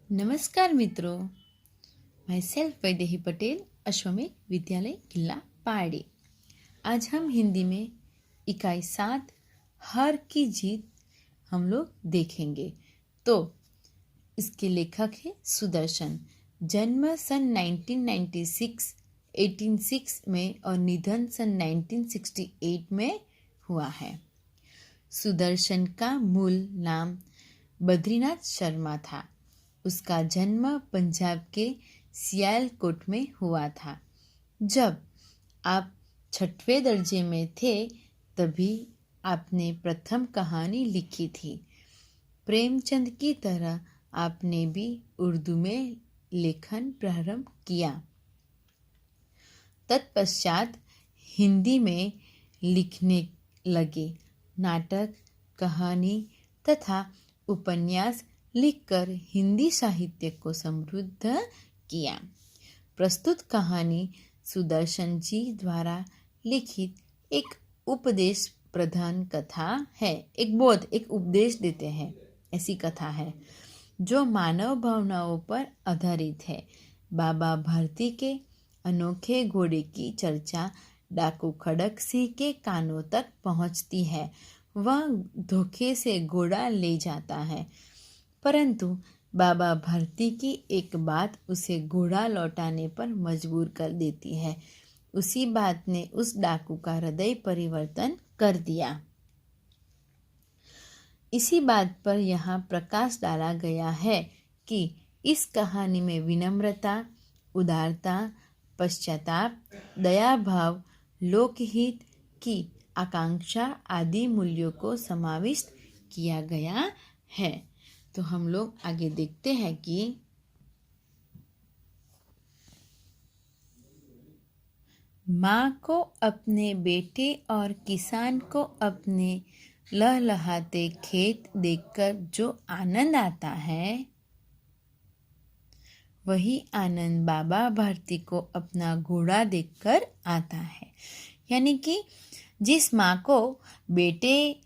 नमस्कार मित्रों, मैं सेल्फ वैदेही पटेल, अश्वमेध विद्यालय किला पहाड़ी। आज हम हिंदी में इकाई 7 हर की जीत हम लोग देखेंगे। तो इसके लेखक है सुदर्शन। जन्म सन 1996 1806 में और निधन सन 1968 में हुआ है। सुदर्शन का मूल नाम बद्रीनाथ शर्मा था। उसका जन्म पंजाब के सियालकोट में हुआ था। जब आप 6वें दर्जे में थे तभी आपने प्रथम कहानी लिखी थी। प्रेमचंद की तरह आपने भी उर्दू में लेखन प्रारंभ किया। तत्पश्चात हिंदी में लिखने लगे। नाटक, कहानी तथा उपन्यास लिखकर हिंदी साहित्य को समृद्ध किया। प्रस्तुत कहानी सुदर्शन जी द्वारा लिखित एक उपदेश प्रधान कथा है। एक उपदेश देते हैं, ऐसी कथा है जो मानव भावनाओं पर आधारित है। बाबा भारती के अनोखे घोड़े की चर्चा डाकू खड़क सिंह के कानों तक पहुंचती है। वह धोखे से घोड़ा ले जाता है, परंतु बाबा भारती की एक बात उसे घोड़ा लौटाने पर मजबूर कर देती है। उसी बात ने उस डाकू का हृदय परिवर्तन कर दिया। इसी बात पर यहाँ प्रकाश डाला गया है कि इस कहानी में विनम्रता, उदारता, पश्चाताप, दया भाव, लोकहित की आकांक्षा आदि मूल्यों को समाविष्ट किया गया है। तो हम लोग आगे देखते हैं कि माँ को अपने बेटे और किसान को अपने लहलहाते खेत देखकर जो आनंद आता है, वही आनंद बाबा भारती को अपना घोड़ा देखकर आता है। यानी कि जिस माँ को बेटे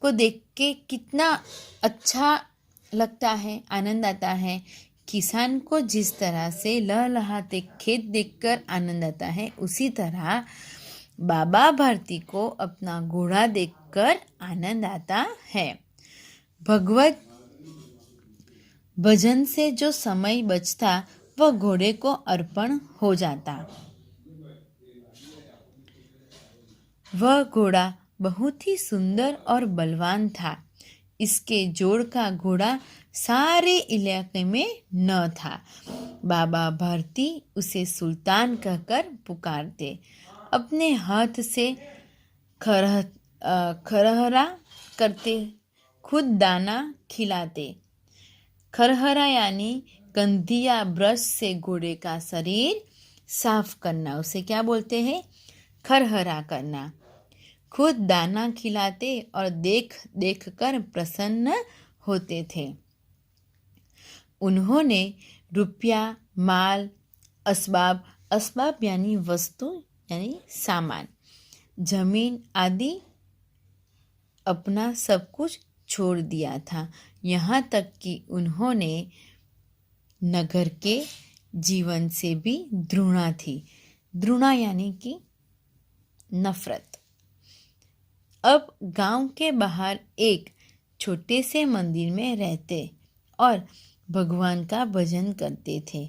को देख के कितना अच्छा लगता है, आनंद आता है, किसान को जिस तरह से लहलहाते खेत देखकर आनंद आता है, उसी तरह बाबा भारती को अपना घोड़ा देखकर आनंद आता है। भगवत भजन से जो समय बचता वह घोड़े को अर्पण हो जाता। वह घोड़ा बहुत ही सुंदर और बलवान था। इसके जोड़ का घोड़ा सारे इलाके में न था। बाबा भारती उसे सुल्तान कहकर पुकारते। अपने हाथ से खरहरा करते, खुद दाना खिलाते। खरहरा यानी कंधिया ब्रश से घोड़े का शरीर साफ करना, उसे क्या बोलते हैं? खरहरा करना। खुद दाना खिलाते और देख देख कर प्रसन्न होते थे। उन्होंने रुपया, माल, असबाब यानी वस्तु यानी सामान, जमीन आदि अपना सब कुछ छोड़ दिया था। यहाँ तक कि उन्होंने नगर के जीवन से भी घृणा थी। घृणा यानी कि नफरत। अब गांव के बाहर एक छोटे से मंदिर में रहते और भगवान का भजन करते थे।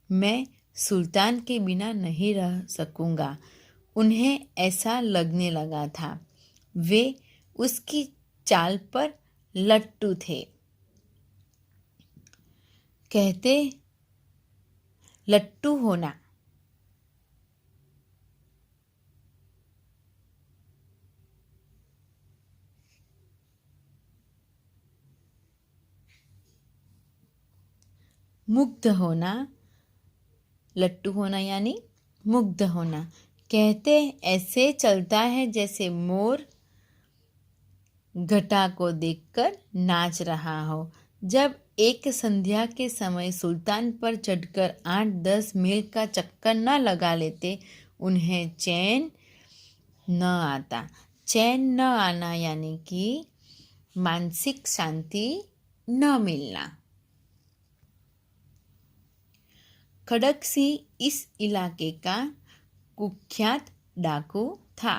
मैं सुल्तान के बिना नहीं रह सकूंगा, उन्हें ऐसा लगने लगा था। वे उसकी चाल पर लट्टू थे। कहते लट्टू होना। मुग्ध होना, लट्टू होना यानी मुग्ध होना। कहते ऐसे चलता है जैसे मोर घटा को देखकर नाच रहा हो। जब एक संध्या के समय सुल्तान पर चढ़कर 8-10 मील का चक्कर न लगा लेते, उन्हें चैन न आता। चैन न आना यानी कि मानसिक शांति न मिलना। खड़क सिंह इस इलाके का कुख्यात डाकू था।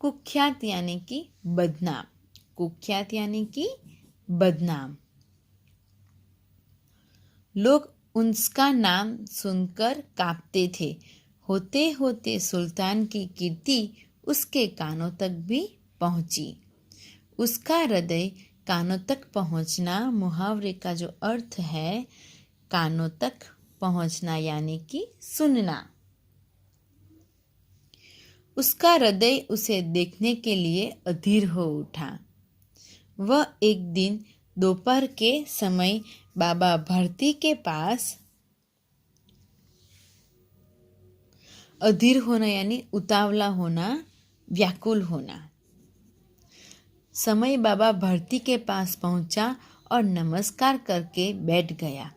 कुख्यात यानी कि बदनाम, कुख्यात यानी कि बदनाम। लोग उसका नाम सुनकर कांपते थे। होते होते सुल्तान की कीर्ति उसके कानों तक भी पहुंची। उसका हृदय कानों तक पहुंचना, मुहावरे का जो अर्थ है कानों तक पहुंचना यानी कि सुनना। उसका हृदय उसे देखने के लिए अधीर हो उठा। वह एक दिन दोपहर के समय बाबा भरती के पास, अधीर होना यानी उतावला होना, व्याकुल होना, समय बाबा भरती के पास पहुंचा और नमस्कार करके बैठ गया।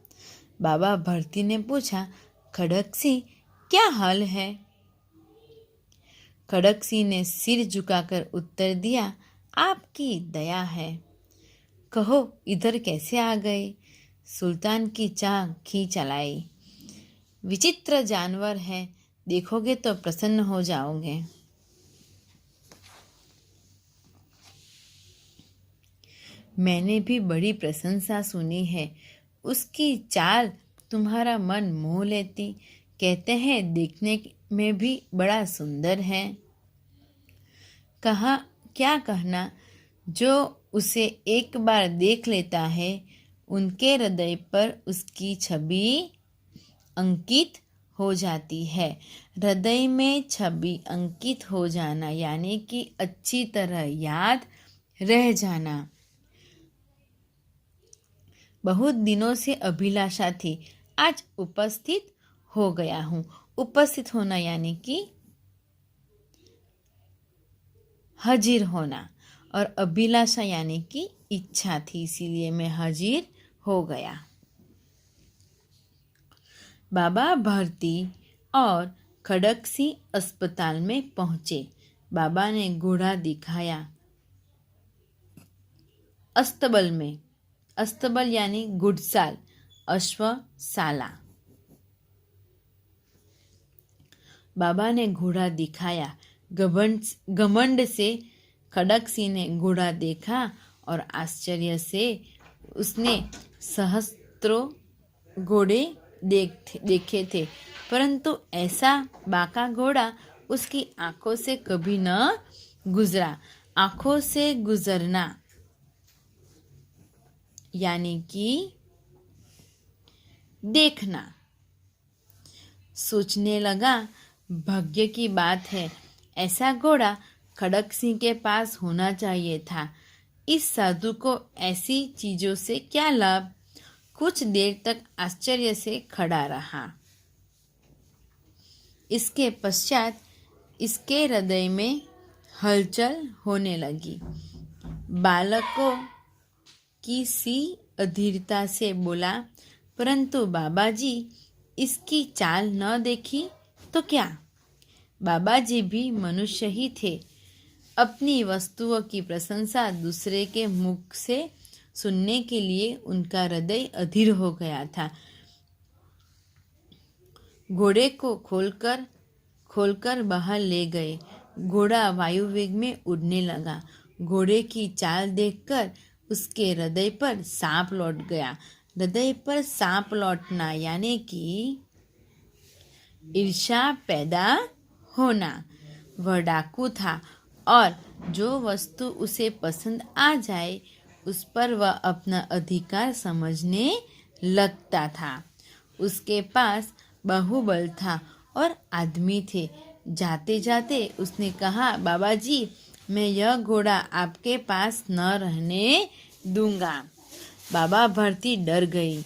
बाबा भरती ने पूछा, खड़क सिंह क्या हाल है? खड़क सिंह ने सिर झुकाकर उत्तर दिया, आपकी दया है। कहो इधर कैसे आ गए? सुल्तान की चाह खींच लाई। विचित्र जानवर है, देखोगे तो प्रसन्न हो जाओगे। मैंने भी बड़ी प्रशंसा सुनी है। उसकी चाल तुम्हारा मन मोह लेती। कहते हैं देखने में भी बड़ा सुंदर है। कहा क्या कहना, जो उसे एक बार देख लेता है उनके हृदय पर उसकी छवि अंकित हो जाती है। हृदय में छवि अंकित हो जाना यानी कि अच्छी तरह याद रह जाना। बहुत दिनों से अभिलाषा थी, आज उपस्थित हो गया हूँ। उपस्थित होना यानी कि हाजिर होना, और अभिलाषा यानी कि इच्छा थी, इसीलिए मैं हाजिर हो गया। बाबा भरती और खड़क सिंह अस्पताल में पहुंचे। बाबा ने घोड़ा दिखाया। अस्तबल में, अस्तबल यानी घुड़साल, अश्वशाला। बाबा ने घोड़ा दिखाया। घमंड से खड़क सिंह ने घोड़ा देखा और आश्चर्य से उसने सहस्त्रों घोड़े देखे थे, परंतु ऐसा बाका घोड़ा उसकी आंखों से कभी न गुजरा। आंखों से गुजरना यानी कि देखना। सोचने लगा, भाग्य की बात है, ऐसा घोड़ा खड़क सिंह के पास होना चाहिए था। इस साधु को ऐसी चीजों से क्या लाभ? कुछ देर तक आश्चर्य से खड़ा रहा। इसके पश्चात इसके हृदय में हलचल होने लगी। बालकों की सी अधीरता से बोला, परंतु बाबा जी इसकी चाल न देखी तो क्या? बाबा जी भी मनुष्य ही थे। अपनी वस्तुओं की प्रशंसा दूसरे के मुख से सुनने के लिए उनका हृदय अधीर हो गया था। घोड़े को खोलकर बाहर ले गए। घोड़ा वायु वेग में उड़ने लगा। घोड़े की चाल देखकर उसके हृदय पर सांप लौट गया। हृदय पर सांप लौटना यानी कि ईर्ष्या पैदा होना। वह डाकू था और जो वस्तु उसे पसंद आ जाए उस पर वह अपना अधिकार समझने लगता था। उसके पास बाहुबल था और आदमी थे। जाते जाते उसने कहा, बाबा जी मैं यह घोड़ा आपके पास न रहने दूंगा। बाबा भरती डर गई।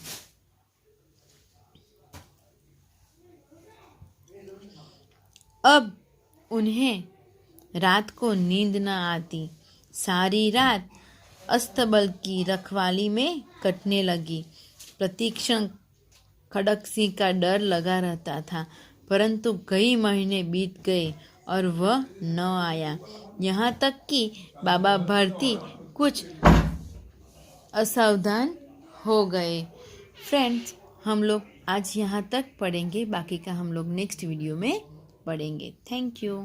अब उन्हें रात को नींद न आती। सारी रात अस्तबल की रखवाली में कटने लगी। प्रतिक्षण खड़क सिंह का डर लगा रहता था, परंतु कई महीने बीत गए और वह न आया। यहाँ तक कि बाबा भरती कुछ असावधान हो गए। फ्रेंड्स, हम लोग आज यहाँ तक पढ़ेंगे, बाकी का हम लोग नेक्स्ट वीडियो में पढ़ेंगे। Thank you.